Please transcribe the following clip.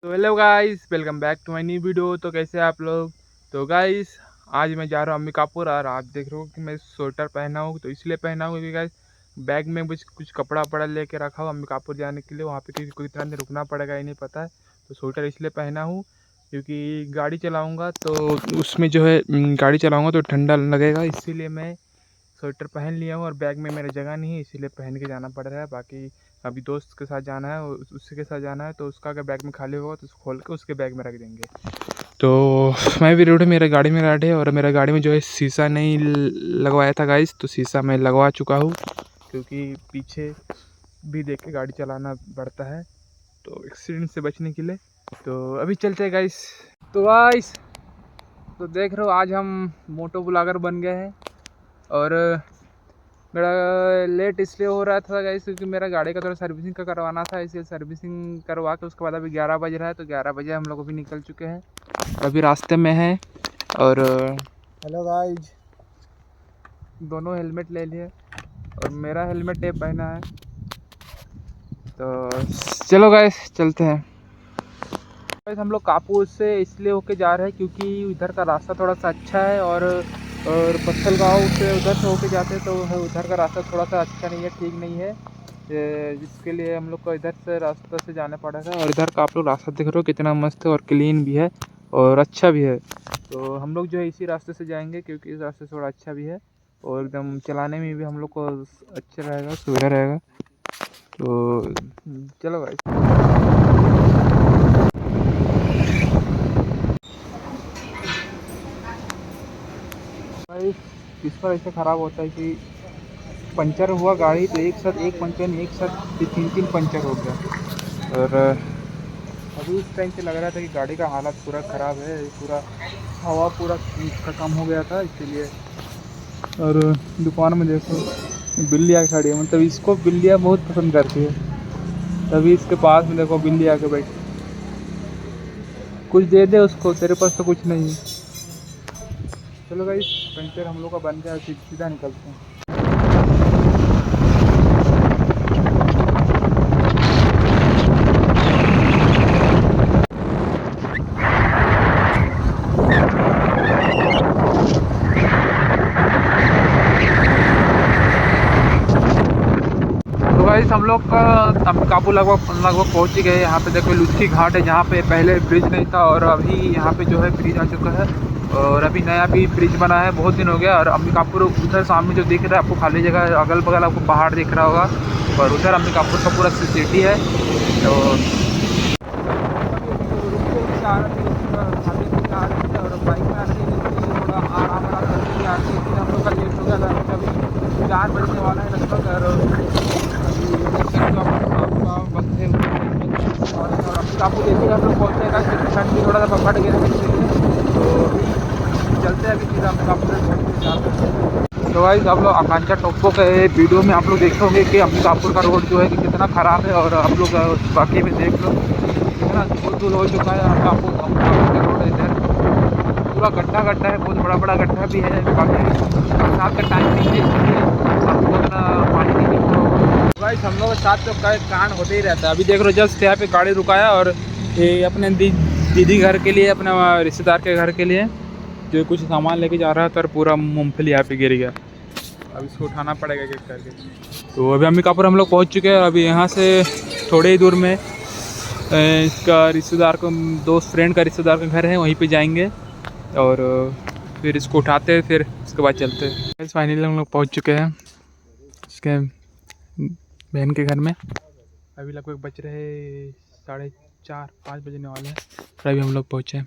तो hello guys, welcome back to my new video. तो कैसे हैं आप लोग। तो गाइस, आज मैं जा रहा हूँ अंबिकापुर और आप देख रहे हो कि मैं स्वेटर पहना हूँ। तो इसलिए पहना हूँ क्योंकि गाइस बैग में कुछ कपड़ा वपड़ा लेके रखा हूँ अंबिकापुर जाने के लिए। वहाँ पे क्योंकि कोई तरह से रुकना पड़ेगा, ही नहीं पता है। तो स्वेटर इसलिए पहना हूँ क्योंकि गाड़ी चलाऊँगा तो उसमें जो है गाड़ी चलाऊँगा तो ठंडा लगेगा, इसीलिए मैं स्वेटर पहन लिया हूँ। और बैग में मेरे जगह नहीं है, इसीलिए पहन के जाना पड़ रहा है। बाकी अभी दोस्त के साथ जाना है, उसी के साथ जाना है, तो उसका अगर बैग में खाली होगा तो उसको खोल के उसके बैग में रख देंगे। तो मैं भी रोड मेरे गाड़ी में बैठे, और मेरे गाड़ी में जो है शीशा नहीं लगवाया था गाइस, तो शीशा मैं लगवा चुका हूँ क्योंकि पीछे भी देख के गाड़ी चलाना पड़ता है, तो एक्सीडेंट से बचने के लिए। तो अभी चलते हैं गाइस। तो गाइस, तो देख रहे हो आज हम मोटो ब्लॉगर बन गए हैं। और मेरा लेट इसलिए हो रहा था गाइस क्योंकि मेरा गाड़ी का थोड़ा सर्विसिंग का करवाना था, इसलिए सर्विसिंग करवा के उसके बाद अभी 11 बज रहा है। तो 11 बजे हम लोग अभी निकल चुके हैं, अभी रास्ते में हैं। और हेलो गाइस, दोनों हेलमेट ले लिए और मेरा हेलमेट टेप पहना है। तो चलो गाइस चलते हैं। गाइस हम लोग कापूर से इसलिए होके जा रहे हैं क्योंकि इधर का रास्ता थोड़ा सा अच्छा है, और पत्थल गाँव से उधर से होके जाते हैं तो उधर का रास्ता थोड़ा सा अच्छा नहीं है, ठीक नहीं है, जिसके लिए हम लोग को इधर से रास्ते से जाना पड़ेगा। और इधर का आप लोग रास्ता देख रहे हो कितना मस्त है और क्लीन भी है और अच्छा भी है। तो हम लोग जो है इसी रास्ते से जाएंगे क्योंकि इस रास्ते से थोड़ा अच्छा भी है और एकदम चलाने में भी हम लोग को अच्छा रहेगा, सुविधा रहेगा। तो चलो भाई। भाई किस पर ऐसे ख़राब होता है कि पंचर हुआ गाड़ी तो एक साथ एक पंचर नहीं, एक साथ तीन पंचर हो गया। और अभी उस टाइम से लग रहा था कि गाड़ी का हालत पूरा ख़राब है, पूरा हवा पूरा इसका कम हो गया था इसीलिए। और दुकान में देखो बिल्ली आके खड़ी है, मतलब इसको बिल्लियाँ बहुत पसंद करती है। तभी इसके पास में देखो बिल्ली आके बैठी, कुछ दे दे उसको, तेरे पास तो कुछ नहीं है। चलो भाई, पंचर हम लोग का बन गया, सीधा निकलते हैं। तो गाइस हम लोग अंबिकापुर लगभग पहुँच ही गए। यहाँ पे देखो लुच्ची घाट है, जहाँ पे पहले ब्रिज नहीं था और अभी यहाँ पे जो है ब्रिज आ चुका है। और अभी नया भी ब्रिज बना है, बहुत दिन हो गया। और अंबिकापुर उधर सामने जो दिख रहा है आपको खाली जगह, अगल बगल आपको पहाड़ दिख रहा होगा, और उधर अंबिकापुर का पूरा सिटी है। तो और बाइक में आने थोड़ा आराम करके आ रही थी, हम लोग का लेट हो गया था। अभी 4 बजने वाला है लगभग, और आपको देखिएगा हम लोग पहुँचेगा क्योंकि ठंड भी थोड़ा सा बढ़ गया है, तो अभी चलते हैं। अभी सीधा अंबिकापुर। तो भाई आप लोग आकांक्षा टोप्पो के वीडियो में आप लोग देखे होंगे कि अंबिकापुर का रोड जो है कि कितना ख़राब है, और आप लोग बाकी में देख लो कितना धूल हो चुका है। अंबिकापुर का रोड इधर पूरा गड्ढा गड्ढा है, बहुत बड़ा बड़ा गड्ढा भी है। बाकी बरसात का टाइम नहीं है इसलिए आपको उतना पानी नहीं दिखता होगा। भाई हम लोग के साथ तो कांड होते ही रहता है। अभी देख लो जस्ट यहाँ पे गाड़ी रुकाया, और ये अपने दीदी घर के लिए, अपने रिश्तेदार के घर के लिए जो कुछ सामान लेके जा रहा था, और पूरा मूंगफली यहाँ पे गिर गया। अब इसको उठाना पड़ेगा एक करके। तो अभी अंबिकापुर हम लोग पहुँच चुके हैं। अभी यहाँ से थोड़े ही दूर में इसका रिश्तेदार को, दोस्त फ्रेंड का रिश्तेदार का घर है, वहीं पे जाएंगे और फिर इसको उठाते हैं, फिर उसके बाद चलते हैं। फाइनली हम लोग पहुँच चुके हैं इसके बहन के घर में। अभी लगभग बज रहे 4:30 5 बजने वाले हैं, और अभी हम लोग पहुँचे हैं।